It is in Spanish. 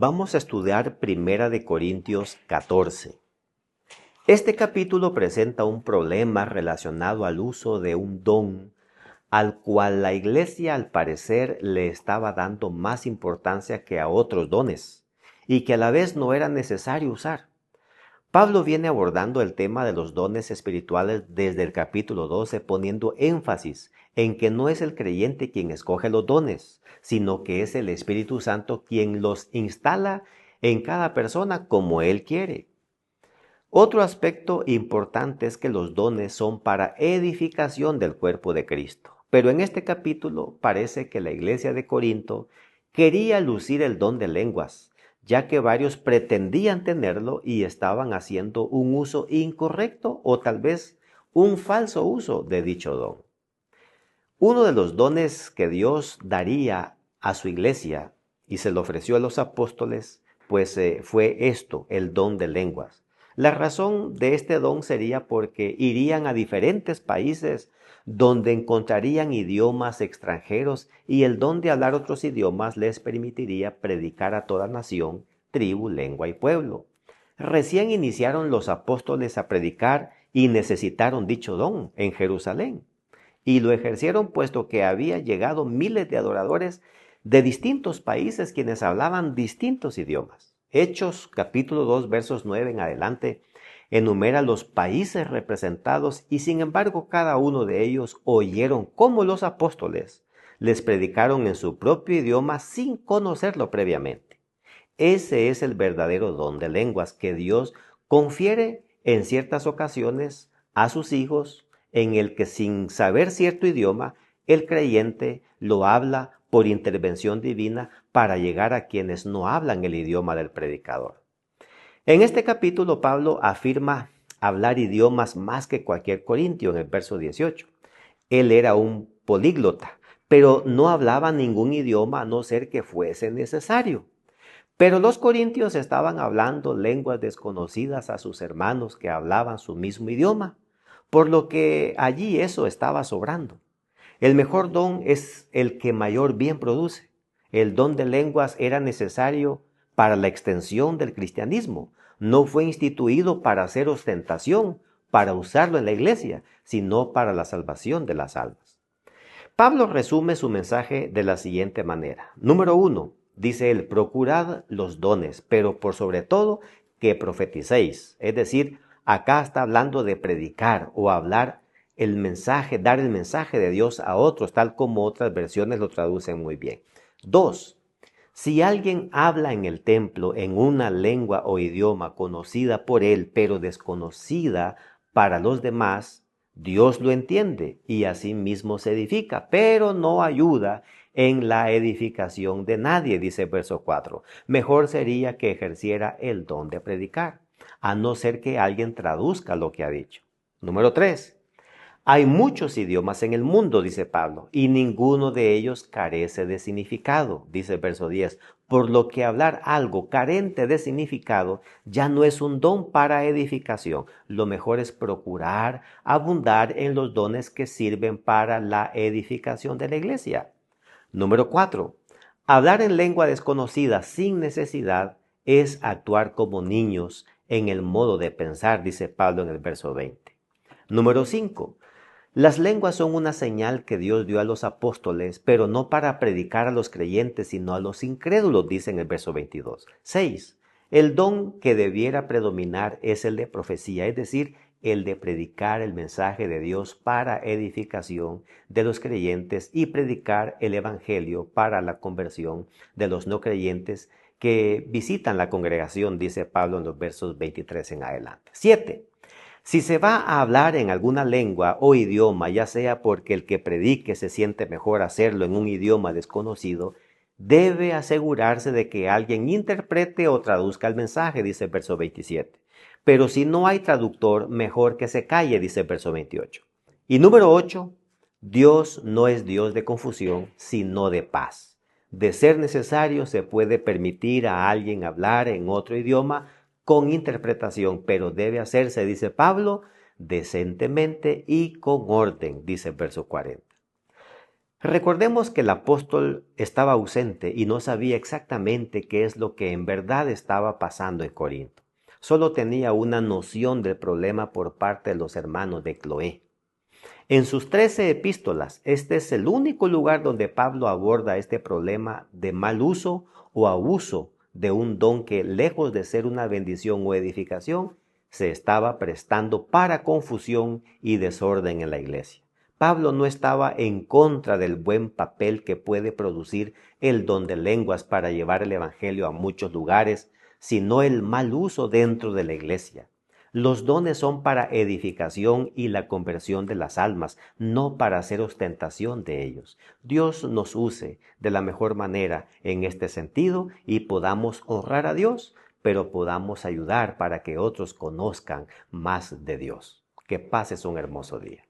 Vamos a estudiar Primera de Corintios 14. Este capítulo presenta un problema relacionado al uso de un don, al cual la iglesia al parecer le estaba dando más importancia que a otros dones, y que a la vez no era necesario usar. Pablo viene abordando el tema de los dones espirituales desde el capítulo 12, poniendo énfasis en que no es el creyente quien escoge los dones, sino que es el Espíritu Santo quien los instala en cada persona como Él quiere. Otro aspecto importante es que los dones son para edificación del cuerpo de Cristo. Pero en este capítulo parece que la iglesia de Corinto quería lucir el don de lenguas, ya que varios pretendían tenerlo y estaban haciendo un uso incorrecto o tal vez un falso uso de dicho don. Uno de los dones que Dios daría a su iglesia y se lo ofreció a los apóstoles, pues fue esto, el don de lenguas. La razón de este don sería porque irían a diferentes países donde encontrarían idiomas extranjeros y el don de hablar otros idiomas les permitiría predicar a toda nación, tribu, lengua y pueblo. Recién iniciaron los apóstoles a predicar y necesitaron dicho don en Jerusalén. Y lo ejercieron puesto que había llegado miles de adoradores de distintos países quienes hablaban distintos idiomas. Hechos capítulo 2 versos 9 en adelante enumera los países representados y sin embargo cada uno de ellos oyeron cómo los apóstoles les predicaron en su propio idioma sin conocerlo previamente. Ese es el verdadero don de lenguas que Dios confiere en ciertas ocasiones a sus hijos, en el que sin saber cierto idioma, el creyente lo habla por intervención divina para llegar a quienes no hablan el idioma del predicador. En este capítulo Pablo afirma hablar idiomas más que cualquier corintio en el verso 18. Él era un políglota, pero no hablaba ningún idioma a no ser que fuese necesario. Pero los corintios estaban hablando lenguas desconocidas a sus hermanos que hablaban su mismo idioma, por lo que allí eso estaba sobrando. El mejor don es el que mayor bien produce. El don de lenguas era necesario para la extensión del cristianismo. No fue instituido para hacer ostentación, para usarlo en la iglesia, sino para la salvación de las almas. Pablo resume su mensaje de la siguiente manera. Número 1, dice él, procurad los dones, pero por sobre todo que profeticéis. Es decir, acá está hablando de predicar o hablar el mensaje, dar el mensaje de Dios a otros, tal como otras versiones lo traducen muy bien. 2, si alguien habla en el templo en una lengua o idioma conocida por él, pero desconocida para los demás, Dios lo entiende y así mismo se edifica, pero no ayuda en la edificación de nadie, dice el verso 4. Mejor sería que ejerciera el don de predicar, a no ser que alguien traduzca lo que ha dicho. Número 3. Hay muchos idiomas en el mundo, dice Pablo, y ninguno de ellos carece de significado, dice el verso 10. Por lo que hablar algo carente de significado ya no es un don para edificación. Lo mejor es procurar abundar en los dones que sirven para la edificación de la iglesia. Número 4. Hablar en lengua desconocida sin necesidad es actuar como niños en el modo de pensar, dice Pablo en el verso 20. Número 5. Las lenguas son una señal que Dios dio a los apóstoles, pero no para predicar a los creyentes, sino a los incrédulos, dice en el verso 22. 6. El don que debiera predominar es el de profecía, es decir, el de predicar el mensaje de Dios para edificación de los creyentes y predicar el evangelio para la conversión de los no creyentes que visitan la congregación, dice Pablo en los versos 23 en adelante. 7. Si se va a hablar en alguna lengua o idioma, ya sea porque el que predique se siente mejor hacerlo en un idioma desconocido, debe asegurarse de que alguien interprete o traduzca el mensaje, dice el verso 27. Pero si no hay traductor, mejor que se calle, dice el verso 28. Y número 8, Dios no es Dios de confusión, sino de paz. De ser necesario, se puede permitir a alguien hablar en otro idioma con interpretación, pero debe hacerse, dice Pablo, decentemente y con orden, dice el verso 40. Recordemos que el apóstol estaba ausente y no sabía exactamente qué es lo que en verdad estaba pasando en Corinto. Solo tenía una noción del problema por parte de los hermanos de Cloé. En sus 13 epístolas, este es el único lugar donde Pablo aborda este problema de mal uso o abuso de un don que, lejos de ser una bendición o edificación, se estaba prestando para confusión y desorden en la iglesia. Pablo no estaba en contra del buen papel que puede producir el don de lenguas para llevar el evangelio a muchos lugares, sino el mal uso dentro de la iglesia. Los dones son para edificación y la conversión de las almas, no para hacer ostentación de ellos. Dios nos use de la mejor manera en este sentido y podamos honrar a Dios, pero podamos ayudar para que otros conozcan más de Dios. Que pases un hermoso día.